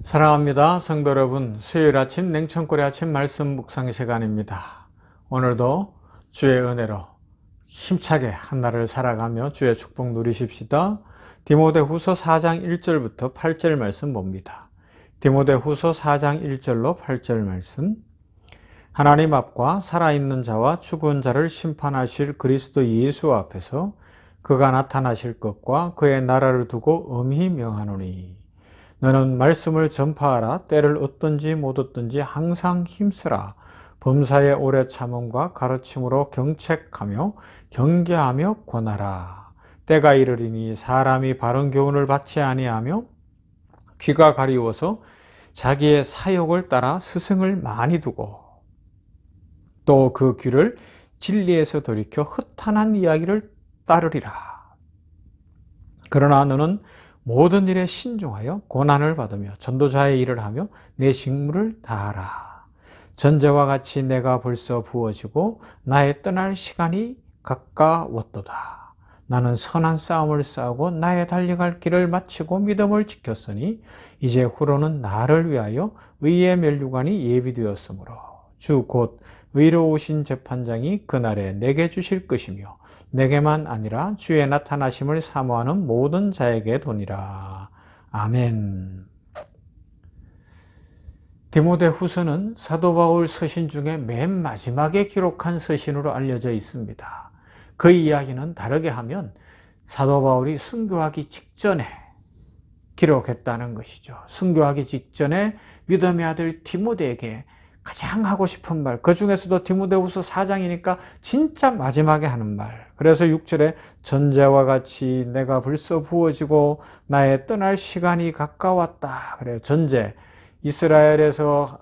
사랑합니다. 성도 여러분, 수요일 아침 냉천골의 아침 말씀 묵상 시간입니다. 오늘도 주의 은혜로 힘차게 한날을 살아가며 주의 축복 누리십시다. 디모데후서 4장 1절부터 8절 말씀 봅니다. 디모데후서 4장 1절로 8절 말씀. 하나님 앞과 살아있는 자와 죽은 자를 심판하실 그리스도 예수 앞에서 그가 나타나실 것과 그의 나라를 두고 엄히 명하노니 너는 말씀을 전파하라. 때를 얻든지 못 얻든지 항상 힘쓰라. 범사의 오래 참음과 가르침으로 경책하며 경계하며 권하라. 때가 이르리니 사람이 바른 교훈을 받지 아니하며 귀가 가리워서 자기의 사욕을 따라 스승을 많이 두고 또 그 귀를 진리에서 돌이켜 허탄한 이야기를 따르리라. 그러나 너는 모든 일에 신중하여 고난을 받으며 전도자의 일을 하며 내 직무를 다하라. 전제와 같이 내가 벌써 부어지고 나의 떠날 시간이 가까웠도다. 나는 선한 싸움을 싸우고 나의 달려갈 길을 마치고 믿음을 지켰으니 이제 후로는 나를 위하여 의의 면류관이 예비되었으므로 주 곧 의로우신 재판장이 그날에 내게 주실 것이며 내게만 아니라 주의 나타나심을 사모하는 모든 자에게 도니라. 아멘. 디모데후서는 사도 바울 서신 중에 맨 마지막에 기록한 서신으로 알려져 있습니다. 그 이야기는 다르게 하면 사도 바울이 순교하기 직전에 기록했다는 것이죠. 순교하기 직전에 믿음의 아들 디모데에게 가장 하고 싶은 말, 그 중에서도 디모데후서 4장이니까 진짜 마지막에 하는 말. 그래서 6절에 전제와 같이 내가 벌써 부어지고 나의 떠날 시간이 가까웠다. 그래요. 전제. 이스라엘에서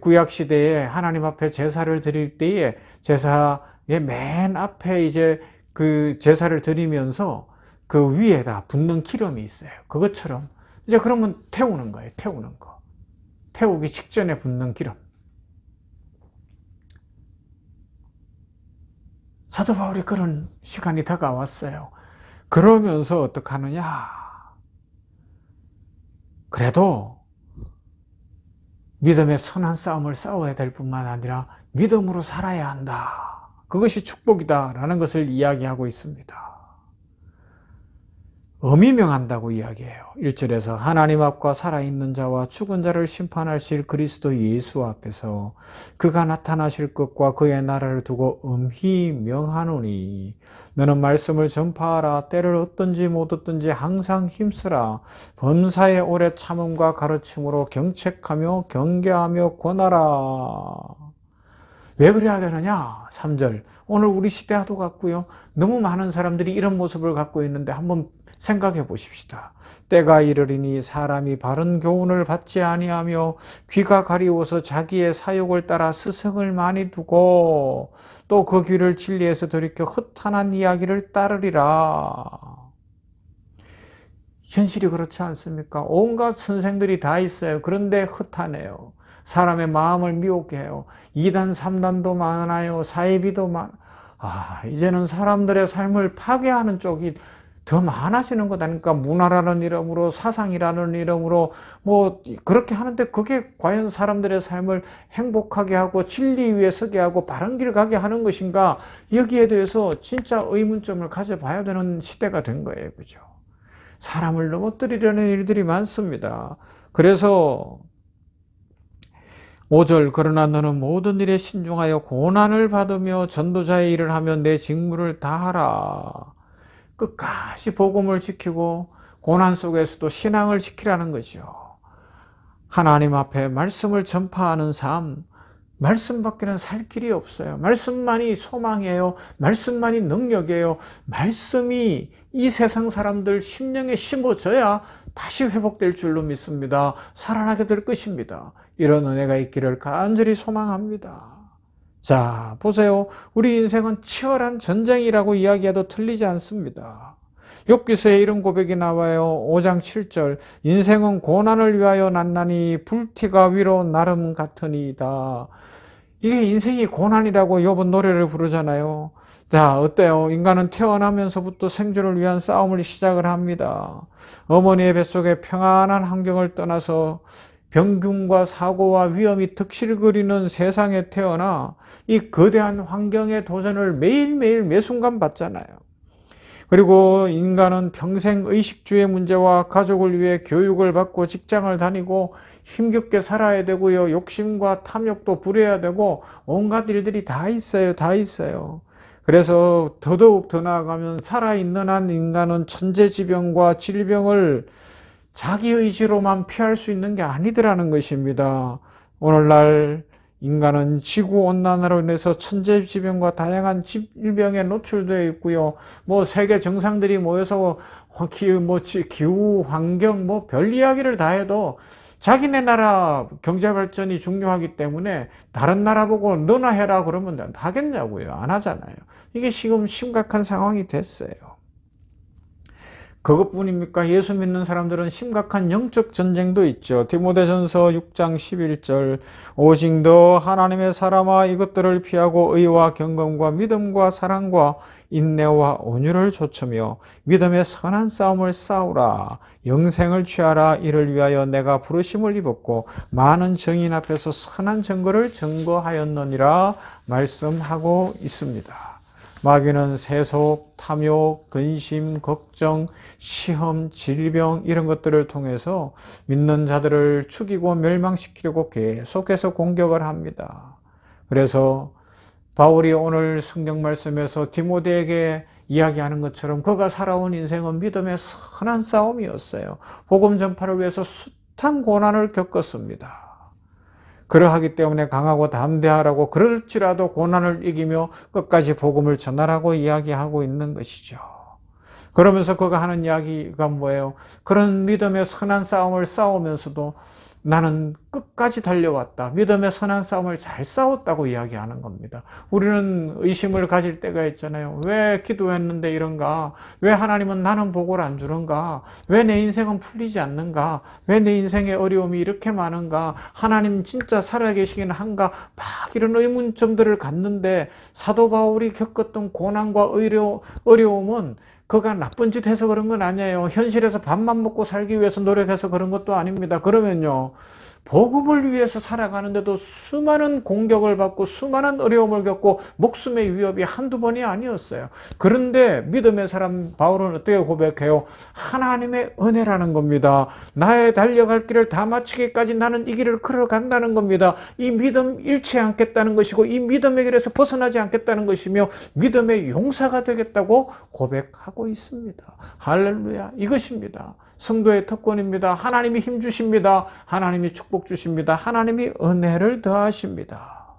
구약시대에 하나님 앞에 제사를 드릴 때에 제사의 맨 앞에 이제 그 제사를 드리면서 그 위에다 붓는 기름이 있어요. 그것처럼 이제 그러면 태우는 거예요. 태우는 거. 태우기 직전에 붓는 기름. 사도 바울이 그런 시간이 다가왔어요. 그러면서 어떡하느냐. 그래도 믿음의 선한 싸움을 싸워야 될 뿐만 아니라 믿음으로 살아야 한다. 그것이 축복이다라는 것을 이야기하고 있습니다. 엄히 명한다고 이야기해요. 1절에서 하나님 앞과 살아있는 자와 죽은 자를 심판하실 그리스도 예수 앞에서 그가 나타나실 것과 그의 나라를 두고 엄히 명하노니 너는 말씀을 전파하라. 때를 얻든지 못 얻든지 항상 힘쓰라. 범사의 오래 참음과 가르침으로 경책하며 경계하며 권하라. 왜 그래야 되느냐? 3절. 오늘 우리 시대와도 같고요. 너무 많은 사람들이 이런 모습을 갖고 있는데 한번 생각해 보십시다. 때가 이르리니 사람이 바른 교훈을 받지 아니하며 귀가 가리워서 자기의 사욕을 따라 스승을 많이 두고 또 그 귀를 진리에서 돌이켜 허탄한 이야기를 따르리라. 현실이 그렇지 않습니까? 온갖 선생들이 다 있어요. 그런데 허탄해요. 사람의 마음을 미혹게 해요. 2단, 3단도 많아요. 사이비도 이제는 사람들의 삶을 파괴하는 쪽이 더 많아지는 거다니까. 문화라는 이름으로, 사상이라는 이름으로 뭐 그렇게 하는데 그게 과연 사람들의 삶을 행복하게 하고 진리 위에 서게 하고 바른 길 가게 하는 것인가? 여기에 대해서 진짜 의문점을 가져봐야 되는 시대가 된 거예요. 그죠? 사람을 넘어뜨리려는 일들이 많습니다. 그래서 5절 그러나 너는 모든 일에 신중하여 고난을 받으며 전도자의 일을 하며 내 직무를 다하라. 끝까지 복음을 지키고 고난 속에서도 신앙을 지키라는 거죠. 하나님 앞에 말씀을 전파하는 삶, 말씀밖에는 살 길이 없어요. 말씀만이 소망이에요. 말씀만이 능력이에요. 말씀이 이 세상 사람들 심령에 심어져야 다시 회복될 줄로 믿습니다. 살아나게 될 것입니다. 이런 은혜가 있기를 간절히 소망합니다. 자, 보세요. 우리 인생은 치열한 전쟁이라고 이야기해도 틀리지 않습니다. 욥기서에 이런 고백이 나와요. 5장 7절 인생은 고난을 위하여 났나니 불티가 위로 나름 같으니이다. 이게 인생이 고난이라고 욥은 노래를 부르잖아요. 자, 어때요? 인간은 태어나면서부터 생존을 위한 싸움을 시작을 합니다. 어머니의 뱃속에 평안한 환경을 떠나서 병균과 사고와 위험이 득실거리는 세상에 태어나 이 거대한 환경의 도전을 매일매일 매순간 받잖아요. 그리고 인간은 평생 의식주의 문제와 가족을 위해 교육을 받고 직장을 다니고 힘겹게 살아야 되고요. 욕심과 탐욕도 부려야 되고 온갖 일들이 다 있어요. 다 있어요. 그래서 더더욱 더 나아가면 살아있는 한 인간은 천재지병과 질병을 자기 의지로만 피할 수 있는 게 아니더라는 것입니다. 오늘날 인간은 지구온난화로 인해서 천재지병과 다양한 질병에 노출되어 있고요. 세계 정상들이 모여서 기후, 환경, 별 이야기를 다 해도 자기네 나라 경제 발전이 중요하기 때문에 다른 나라 보고 너나 해라 그러면 하겠냐고요. 안 하잖아요. 이게 지금 심각한 상황이 됐어요. 그것뿐입니까? 예수 믿는 사람들은 심각한 영적 전쟁도 있죠. 디모데전서 6장 11절 오직 너 하나님의 사람아 이것들을 피하고 의와 경건과 믿음과 사랑과 인내와 온유를 좇으며 믿음의 선한 싸움을 싸우라. 영생을 취하라. 이를 위하여 내가 부르심을 입었고 많은 증인 앞에서 선한 증거를 증거하였느니라 말씀하고 있습니다. 마귀는 세속, 탐욕, 근심, 걱정, 시험, 질병 이런 것들을 통해서 믿는 자들을 죽이고 멸망시키려고 계속해서 공격을 합니다. 그래서 바울이 오늘 성경 말씀에서 디모데에게 이야기하는 것처럼 그가 살아온 인생은 믿음의 선한 싸움이었어요. 복음 전파를 위해서 숱한 고난을 겪었습니다. 그러하기 때문에 강하고 담대하라고 그럴지라도 고난을 이기며 끝까지 복음을 전하라고 이야기하고 있는 것이죠. 그러면서 그가 하는 이야기가 뭐예요? 그런 믿음의 선한 싸움을 싸우면서도 나는 끝까지 달려왔다. 믿음의 선한 싸움을 잘 싸웠다고 이야기하는 겁니다. 우리는 의심을 가질 때가 있잖아요. 왜 기도했는데 이런가? 왜 하나님은 나는 복을 안 주는가? 왜 내 인생은 풀리지 않는가? 왜 내 인생의 어려움이 이렇게 많은가? 하나님 진짜 살아계시긴 한가? 막 이런 의문점들을 갖는데 사도 바울이 겪었던 고난과 어려움은 그가 나쁜 짓 해서 그런 건 아니에요. 현실에서 밥만 먹고 살기 위해서 노력해서 그런 것도 아닙니다. 그러면요, 복음을 위해서 살아가는데도 수많은 공격을 받고 수많은 어려움을 겪고 목숨의 위협이 한두 번이 아니었어요. 그런데 믿음의 사람 바울은 어떻게 고백해요? 하나님의 은혜라는 겁니다. 나의 달려갈 길을 다 마치기까지 나는 이 길을 걸어간다는 겁니다. 이 믿음 잃지 않겠다는 것이고 이 믿음의 길에서 벗어나지 않겠다는 것이며 믿음의 용사가 되겠다고 고백하고 있습니다. 할렐루야, 이것입니다. 성도의 특권입니다. 하나님이 힘 주십니다. 하나님이 축복 주십니다. 하나님이 은혜를 더하십니다.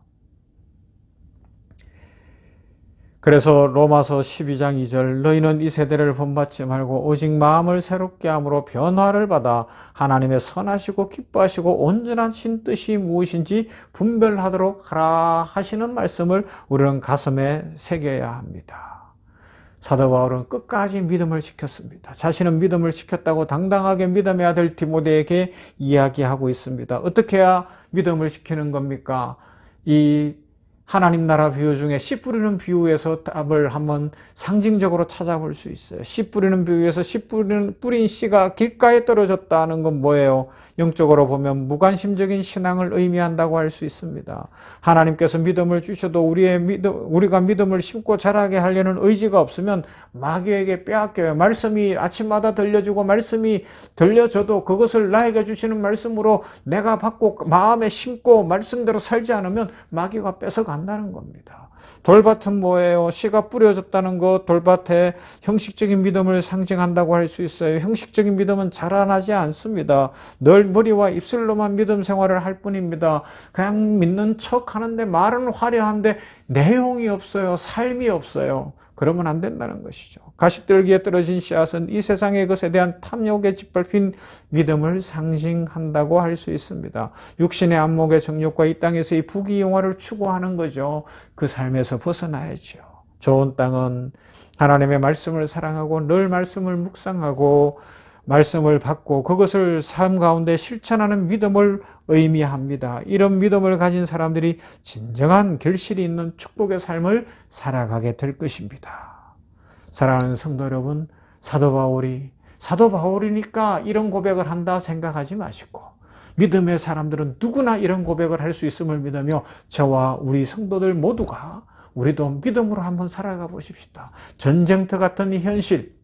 그래서 로마서 12장 2절 너희는 이 세대를 본받지 말고 오직 마음을 새롭게 함으로 변화를 받아 하나님의 선하시고 기뻐하시고 온전하신 뜻이 무엇인지 분별하도록 하라 하시는 말씀을 우리는 가슴에 새겨야 합니다. 사도 바울은 끝까지 믿음을 지켰습니다. 자신은 믿음을 지켰다고 당당하게 믿음의 아들 디모데에게 이야기하고 있습니다. 어떻게 해야 믿음을 지키는 겁니까? 이 하나님 나라 비유 중에 씨 뿌리는 비유에서 답을 한번 상징적으로 찾아볼 수 있어요. 씨 뿌리는 비유에서 뿌린 씨가 길가에 떨어졌다는 건 뭐예요? 영적으로 보면 무관심적인 신앙을 의미한다고 할 수 있습니다. 하나님께서 믿음을 주셔도 우리가 믿음을 심고 자라게 하려는 의지가 없으면 마귀에게 빼앗겨요. 말씀이 아침마다 들려주고 말씀이 들려줘도 그것을 나에게 주시는 말씀으로 내가 받고 마음에 심고 말씀대로 살지 않으면 마귀가 뺏어간다는 겁니다. 돌밭은 뭐예요? 씨가 뿌려졌다는 것, 돌밭에 형식적인 믿음을 상징한다고 할 수 있어요. 형식적인 믿음은 자라나지 않습니다. 늘 머리와 입술로만 믿음 생활을 할 뿐입니다. 그냥 믿는 척 하는데 말은 화려한데 내용이 없어요. 삶이 없어요. 그러면 안 된다는 것이죠. 가시떨기에 떨어진 씨앗은 이 세상의 것에 대한 탐욕에 짓밟힌 믿음을 상징한다고 할 수 있습니다. 육신의 안목의 정욕과 이 땅에서의 부귀영화를 추구하는 거죠. 그 삶에서 벗어나야죠. 좋은 땅은 하나님의 말씀을 사랑하고 늘 말씀을 묵상하고 말씀을 받고 그것을 삶 가운데 실천하는 믿음을 의미합니다. 이런 믿음을 가진 사람들이 진정한 결실이 있는 축복의 삶을 살아가게 될 것입니다. 사랑하는 성도 여러분, 사도 바울이니까 이런 고백을 한다 생각하지 마시고 믿음의 사람들은 누구나 이런 고백을 할 수 있음을 믿으며 저와 우리 성도들 모두가 우리도 믿음으로 한번 살아가 보십시다. 전쟁터 같은 이 현실,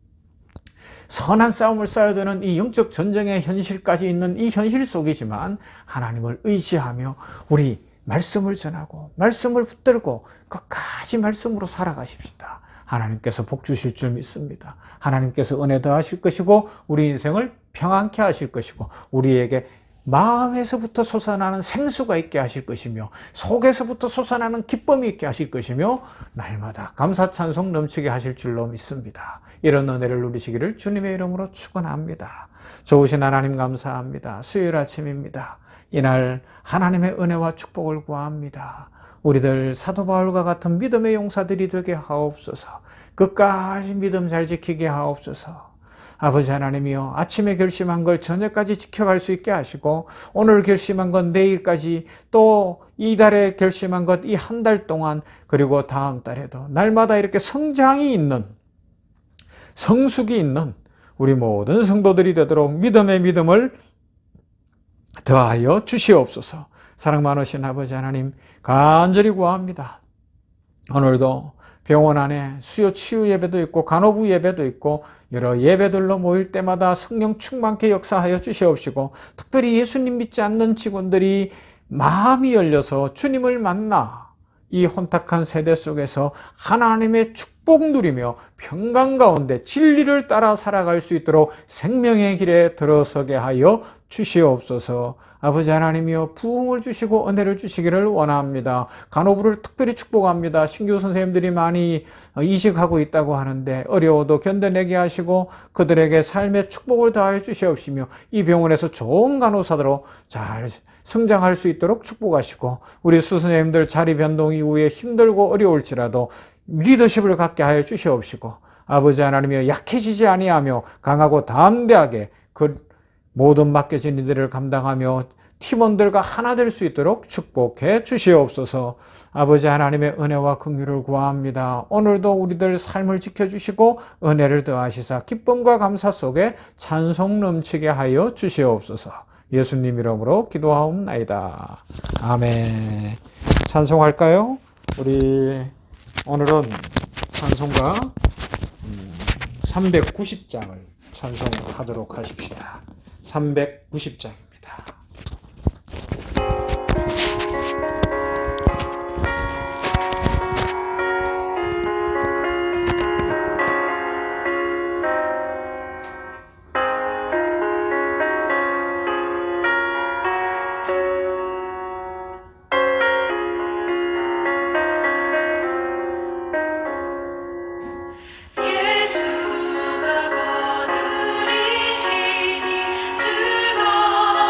선한 싸움을 싸워야 되는 이 영적 전쟁의 현실까지 있는 이 현실 속이지만 하나님을 의지하며 우리 말씀을 전하고 말씀을 붙들고 끝까지 말씀으로 살아가십시다. 하나님께서 복 주실 줄 믿습니다. 하나님께서 은혜 더하실 것이고 우리 인생을 평안케 하실 것이고 우리에게 마음에서부터 솟아나는 생수가 있게 하실 것이며 속에서부터 솟아나는 기쁨이 있게 하실 것이며 날마다 감사 찬송 넘치게 하실 줄로 믿습니다. 이런 은혜를 누리시기를 주님의 이름으로 축원합니다. 좋으신 하나님 감사합니다. 수요일 아침입니다. 이날 하나님의 은혜와 축복을 구합니다. 우리들 사도 바울과 같은 믿음의 용사들이 되게 하옵소서. 끝까지 믿음 잘 지키게 하옵소서. 아버지 하나님이여, 아침에 결심한 걸 저녁까지 지켜갈 수 있게 하시고 오늘 결심한 건 내일까지, 또 이달에 결심한 것 이 한 달 동안, 그리고 다음 달에도 날마다 이렇게 성장이 있는, 성숙이 있는 우리 모든 성도들이 되도록 믿음의 믿음을 더하여 주시옵소서. 사랑 많으신 아버지 하나님 간절히 구합니다. 오늘도 병원 안에 수요 치유 예배도 있고 간호부 예배도 있고 여러 예배들로 모일 때마다 성령 충만케 역사하여 주시옵시고, 특별히 예수님 믿지 않는 직원들이 마음이 열려서 주님을 만나 이 혼탁한 세대 속에서 하나님의 축복 누리며 평강 가운데 진리를 따라 살아갈 수 있도록 생명의 길에 들어서게 하여 주시옵소서. 아버지 하나님이여, 부흥을 주시고 은혜를 주시기를 원합니다. 간호부를 특별히 축복합니다. 신규 선생님들이 많이 이직하고 있다고 하는데 어려워도 견뎌내게 하시고 그들에게 삶의 축복을 더하여 주시옵시며 이 병원에서 좋은 간호사로 잘 성장할 수 있도록 축복하시고, 우리 수선생님들 자리 변동 이후에 힘들고 어려울지라도 리더십을 갖게 하여 주시옵시고, 아버지 하나님이여, 약해지지 아니하며 강하고 담대하게 그 모든 맡겨진 이들을 감당하며 팀원들과 하나 될 수 있도록 축복해 주시옵소서. 아버지 하나님의 은혜와 긍휼을 구합니다. 오늘도 우리들 삶을 지켜주시고 은혜를 더하시사 기쁨과 감사 속에 찬송 넘치게 하여 주시옵소서. 예수님 이름으로 기도하옵나이다. 아멘. 찬송할까요? 우리 오늘은 찬송가 390장을 찬송하도록 하십시다. 390장입니다. 예수가 거느리시니 즐거워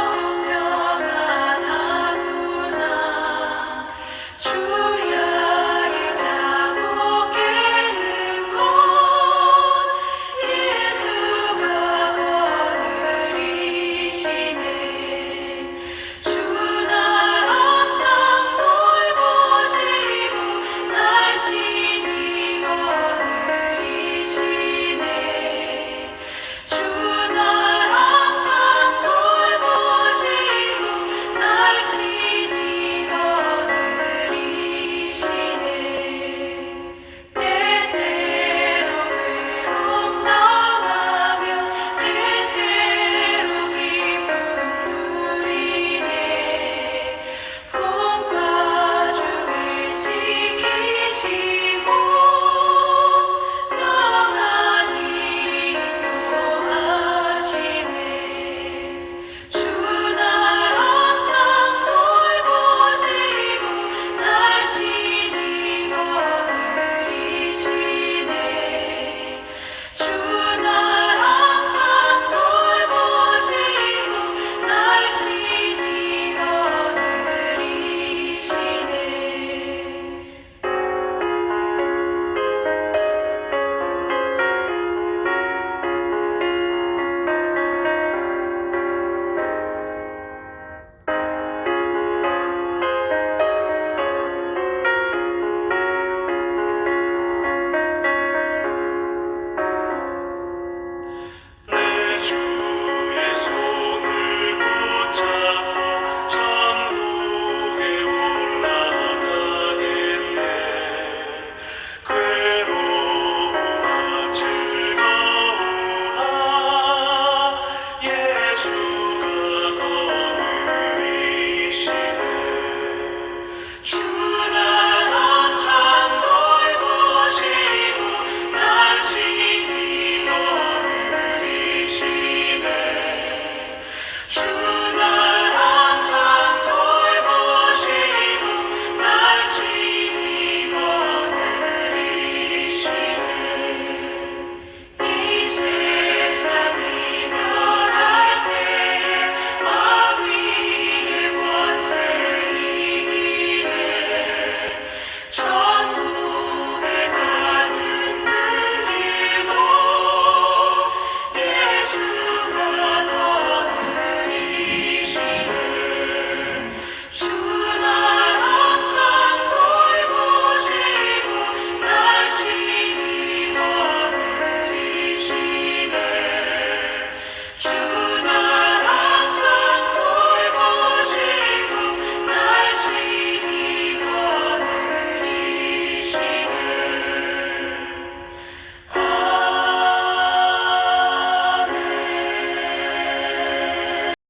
주